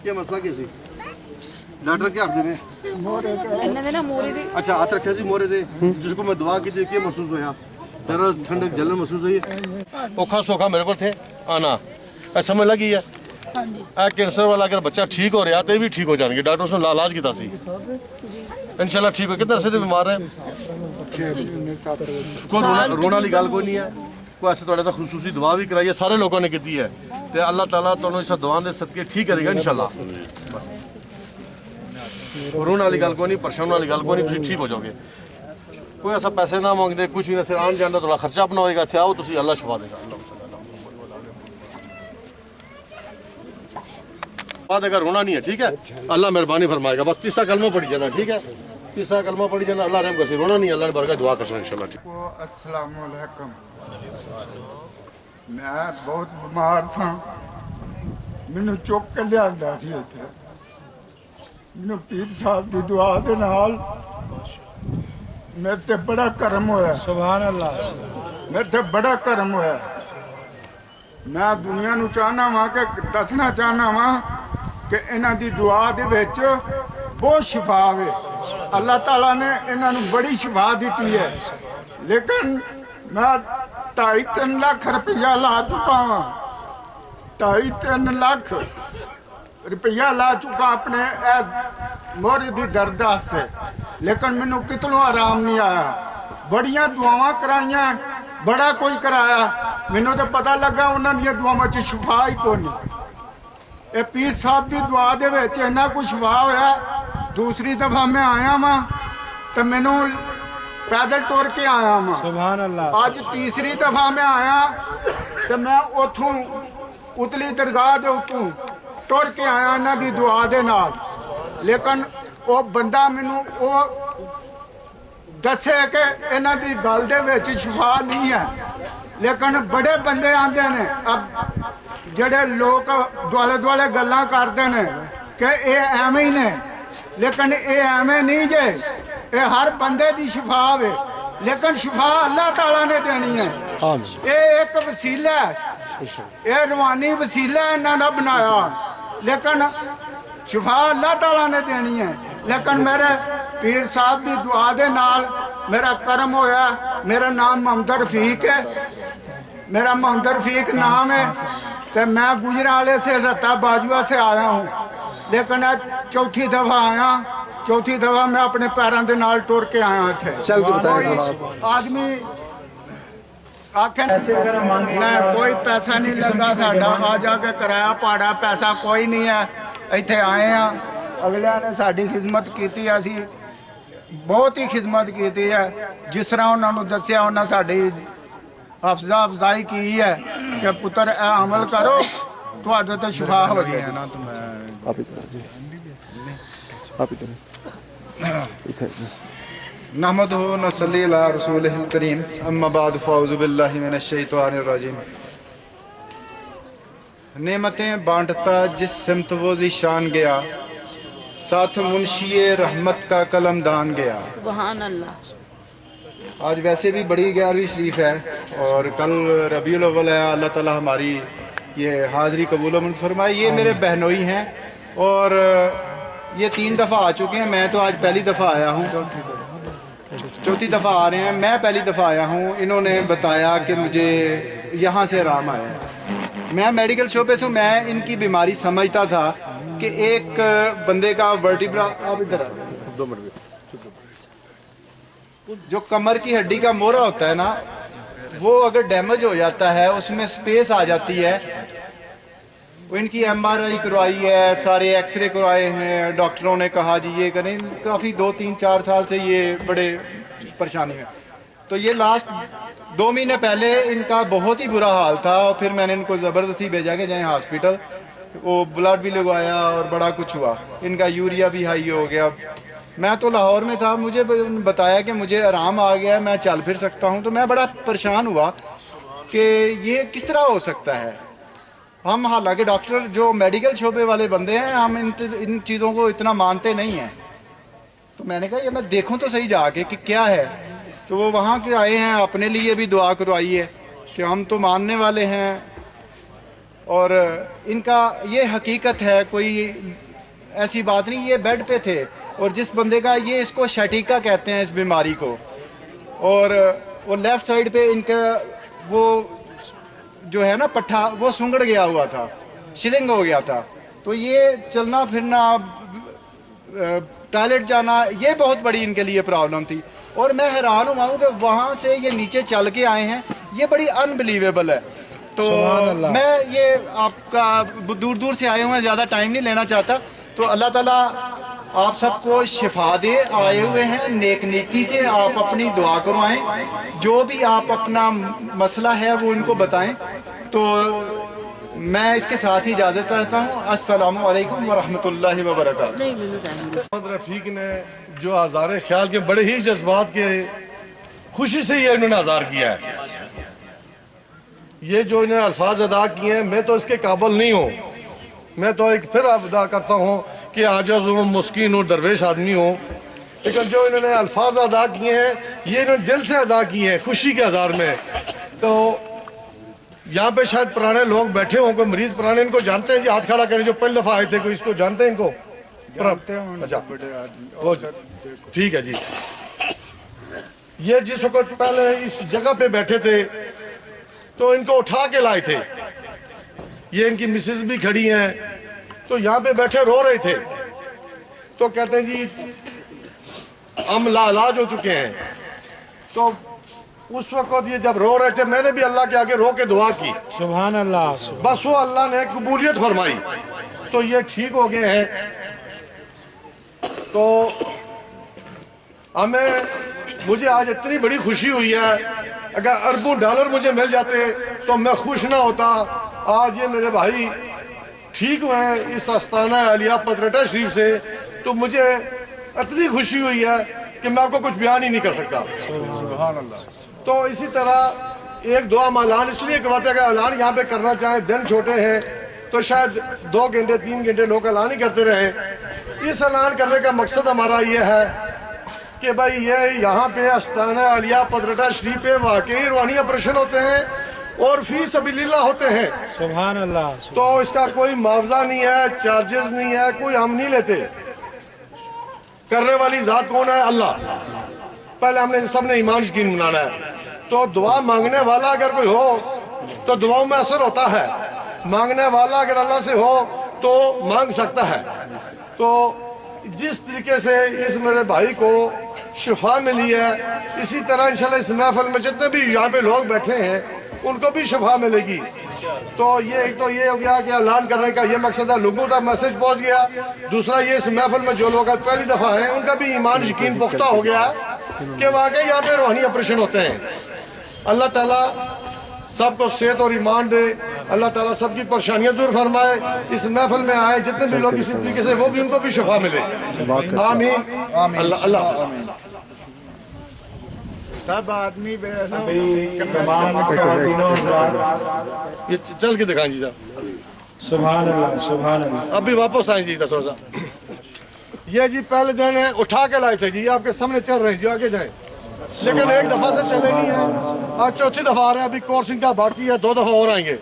क्या मसला कैसी डॉक्टर क्या आखदे ने इन्ने दे ना मोरे दे अच्छा हाथ रखे सी मोरे दे जिसको मैं दवा की थी क्या महसूस होया तेरा ठंडक जलन महसूस हुई औखा सौखा मेरे को थे आना समझ लगी है कैंसर वाला अगर बच्चा ठीक हो रहा तो ये भी ठीक हो जाएंगे डॉक्टर ने इलाज किया सी इंशाल्लाह ठीक हो कितने से बीमार है कोई रोना वाली गल कोई नहीं है कोई ऐसे थोड़ा सा खुसूसी दुआ भी कराई है सारे लोगों ने की है तो अल्लाह ताला तुहानू इस दुआ दे सदके ठीक करेगा इंशाल्लाह रोने वाली गल कोई नहीं परेशान वाली गल कोई नहीं ठीक हो जाओगे कोई ऐसा पैसे ना मांगते कुछ भी ना सिर्फ आन जान का थोड़ा खर्चा अपना होएगा इत्थे आओ तुसी अल्लाह शफा देगा बाद अगर रोना नहीं है ठीक है अल्लाह मेहरबानी फरमाएगा बस तीसरा कलमा पढ़ी जाना ठीक है तीसरा कलमा पढ़ी जाना अल्लाह रहम करे रोना नहीं अल्लाह ने बरकत दुआ करना इंशाल्लाह ठीक अस्सलाम वालेकुम मैं बहुत बीमार था मैनू चुक के लिया सी इत्थे मैनू पीर साहब की दुआ दे नाल मेरे ते बड़ा करम होया सुभान अल्लाह मेरे ते बड़ा करम होया मैं दुनिया नू चाहना वा कि दसना चाहना वा कि इन्हां दी दुआ दे विच बहुत शिफा है अल्लाह ताला ने इन्हां नू बड़ी शिफा दी है लेकिन मैं 2.5-3 लाख रुपया ला चुका वा 2.5-3 लाख रुपया ला चुका अपने मोहरे दी दर्द वास्ते लेकिन मैनू कितनों आराम नहीं आया बड़ियां दुआवां कराइयां बड़ा कोई कराया मैनू तो पता लगा उन्होंने दी दुआवां च शिफा ही कोई नहीं ये पीर साहब की दुआ दे विच इन्ना कुछ शिफा होया दूसरी दफा मैं आया वां तो मैनू पैदल टुर के आया वां सुभान अल्लाह अज तीसरी दफा मैं आया तो मैं उथों उतली दरगाह दे उतों टुर के आया इन्हां दी दुआ दे नाल लेकिन वो बंदा मैनू वो दसे कि इन्हां दी गल दे विच शिफा नहीं है लेकिन बड़े बंदे आंदे ने अब जेड़े लोग दुआले दुआले गल्लां करदे ने कि ये एवें ही ने लेकिन ये एवें नहीं जे ये हर बंदे दी शिफा है लेकिन शिफा अल्लाह ताला ने देनी है ये एक वसीला है ये रूहानी वसीला है इन्हां दा बनाया लेकिन शिफा अल्लाह ताला ने देनी है लेकिन मेरे पीर साहब की दुआ दे नाल मेरा करम होया मेरा नाम मोहम्मद रफीक है मेरा मोहम्मद रफीक नाम है तो मैं गुजराले से रत्ता बाजुआ से आया हूँ लेकिन चौथी दफा आया चौथी दफा मैं अपने पैरों के नाल टुर के आया थे आदमी आखे नहीं कोई पैसा नहीं लगा साडा आ जाके कराया पाड़ा पैसा कोई नहीं है इत्थे आए हैं अगलिया ने साड़ी खिदमत की असी बहुत ही खिदमत की है जिस तरह उन्होंने दसिया उन्हें साड़ी हफ्जा अफजाई की है कि पुत्र ए अमल करो तो तो शिफा हो जाए ना नहमदुहु व नसल्ली अला रसूलिहिल करीम अम्मा बाद फ़अऊज़ु बिल्लाहि मिनश शैतानिर रजीम नेमतें बांटता जिस सिमत वो ज़ीशान गया साथ मुंशिए रहमत का कलम दान गया सुभान अल्लाह आज वैसे भी बड़ी 11वीं शरीफ है और कल रबीउल अव्वल है अल्लाह ताला हमारी ये हाज़री कबूल फरमाए ये मेरे बहनोई हैं और ये 3 दफ़ा आ चुके हैं मैं तो आज पहली दफ़ा आया हूँ चौथी दफ़ा आ रहे हैं मैं पहली दफ़ा आया हूँ इन्होंने बताया कि मुझे यहाँ से आराम आया मैं मेडिकल शोबे से मैं इनकी बीमारी समझता था कि एक बंदे का वर्टिब्रा आप इधर जो कमर की हड्डी का मोहरा होता है ना वो अगर डैमेज हो जाता है उसमें स्पेस आ जाती है वो इनकी MRI करवाई है सारे एक्सरे करवाए हैं डॉक्टरों ने कहा जी ये करें काफ़ी 2-3-4 साल से ये बड़े परेशानी है तो ये लास्ट 2 महीने पहले इनका बहुत ही बुरा हाल था और फिर मैंने इनको ज़बरदस्ती भेजा कि जाएँ हॉस्पिटल वो ब्लड भी लगवाया और बड़ा कुछ हुआ इनका यूरिया भी हाई हो गया मैं तो लाहौर में था मुझे बताया कि मुझे आराम आ गया मैं चल फिर सकता हूँ तो मैं बड़ा परेशान हुआ कि ये किस तरह हो सकता है हम हालांकि डॉक्टर जो मेडिकल शोबे वाले बंदे हैं हम इन चीज़ों को इतना मानते नहीं हैं तो मैंने कहा ये मैं देखूं तो सही जाके कि क्या है तो वो वहाँ के आए हैं अपने लिए भी दुआ करवाई है कि हम तो मानने वाले हैं اور ان کا یہ حقیقت ہے، کوئی ایسی بات نہیں، یہ بیڈ پہ تھے اور جس بندے کا یہ اس کو شیٹیکا کہتے ہیں اس بیماری کو، اور وہ لیفٹ سائڈ پہ ان کا وہ جو ہے نا پٹھا وہ سنگڑ گیا ہوا تھا، شلنگ ہو گیا تھا، تو یہ چلنا پھرنا ٹوائلٹ جانا یہ بہت بڑی ان کے لیے پرابلم تھی. اور میں حیران ہوا ہوں کہ وہاں سے یہ نیچے چل کے آئے ہیں، یہ بڑی انبلیویبل ہے. تو میں یہ آپ کا دور دور سے آئے ہوئے ہیں، زیادہ ٹائم نہیں لینا چاہتا، تو اللہ تعالیٰ آپ سب کو شفا دے. آئے ہوئے ہیں نیک نیکی سے، آپ اپنی دعا کروائیں، جو بھی آپ اپنا مسئلہ ہے وہ ان کو بتائیں. تو میں اس کے ساتھ ہی اجازت چاہتا ہوں. السلام علیکم ورحمۃ اللہ وبرکاتہ. محمد رفیق نے جو آزار خیال کے بڑے ہی جذبات کے خوشی سے یہ انہوں نے آزار کیا ہے. یہ جو انہوں نے الفاظ ادا کیے ہیں میں تو اس کے قابل نہیں ہوں. میں تو ایک پھر ادا کرتا ہوں کہ عاجز ہوں، مسکین ہوں، درویش آدمی ہوں، لیکن جو انہوں نے الفاظ ادا کیے ہیں یہ انہوں نے دل سے ادا کیے ہیں خوشی کے اظہار میں. تو یہاں پہ شاید پرانے لوگ بیٹھے ہوں، کوئی مریض پرانے ان کو جانتے ہیں جی؟ ہاتھ کھڑا کریں جو پہلی دفعہ آئے تھے. کوئی اس کو جانتے ہیں ان کو؟ اچھا ٹھیک ہے جی. یہ جس وقت پہلے اس جگہ پہ بیٹھے تھے تو ان کو اٹھا کے لائے تھے. یہ ان کی مسز بھی کھڑی ہیں، تو یہاں پہ بیٹھے رو رہے تھے. تو کہتے ہیں جی ہم لاعلاج ہو چکے ہیں. تو اس وقت یہ جب رو رہے تھے میں نے بھی اللہ کے آگے رو کے دعا کی. سبحان اللہ. بس وہ اللہ نے قبولیت فرمائی تو یہ ٹھیک ہو گئے ہیں. تو مجھے آج اتنی بڑی خوشی ہوئی ہے. اگر اربوں ڈالر مجھے مل جاتے تو میں خوش نہ ہوتا. آج یہ میرے بھائی ٹھیک ہوئے ہیں اس آستانہ علیہ پترٹا شریف سے، تو مجھے اتنی خوشی ہوئی ہے کہ میں آپ کو کچھ بیان ہی نہیں کر سکتا. سبحان اللہ. تو اسی طرح ایک دعا اعلان اس لیے کرواتے ہیں کہ اعلان یہاں پہ کرنا چاہیں، دن چھوٹے ہیں تو شاید 2 گھنٹے 3 گھنٹے لوگ اعلان ہی کرتے رہیں. اس اعلان کرنے کا مقصد ہمارا یہ ہے کہ بھائی یہ یہاں پہ آستانہ علیہ پترٹا شریف پہ واقعی روحانی آپریشن ہوتے ہیں اور فی سبیل اللہ ہوتے ہیں. سبحان اللہ. تو اس کا کوئی معاوضہ نہیں ہے، چارجز نہیں ہے، کوئی ہم نہیں لیتے. کرنے والی ذات کون ہے؟ اللہ. پہلے ہم نے سب نے ایمان یقین بنانا ہے. تو دعا مانگنے والا اگر کوئی ہو تو دعاؤں میں اثر ہوتا ہے. مانگنے والا اگر اللہ سے ہو تو مانگ سکتا ہے. تو جس طریقے سے اس میرے بھائی کو شفا ملی ہے اسی طرح انشاءاللہ اس محفل میں جتنے بھی یہاں پہ لوگ بیٹھے ہیں ان کو بھی شفا ملے گی. تو یہ ایک تو یہ ہو گیا کہ اعلان کرنے کا یہ مقصد ہے، لوگوں کا میسج پہنچ گیا. دوسرا یہ اس محفل میں جو لوگ پہلی دفعہ ہیں ان کا بھی ایمان یقین پختہ ہو گیا کہ واقعی یہاں پہ روحانی آپریشن ہوتے ہیں. اللہ تعالیٰ سب کو صحت اور ایمان دے. اللہ تعالیٰ سب کی پریشانیاں دور فرمائے. اس محفل میں آئے جتنے بھی لوگ اسی طریقے سے وہ بھی ان کو بھی شفا ملے. آمین. اللہ سب آدمی یہ چل کے دکھائیں جی صاحب. سبحان اللہ. سبحان اللہ. ابھی واپس آئیں جی تھوڑا سا. یہ جی پہلے دن ہے اٹھا کے لائے تھے جی، آپ کے سامنے چل رہے ہیں جی، آگے جائیں. لیکن ایک دفعہ سے چلے نہیں ہیں، آج 4تھی دفعہ آ رہے ہیں. ابھی کورس ان کا باقی ہے، 2 دفعہ اور آئیں گے.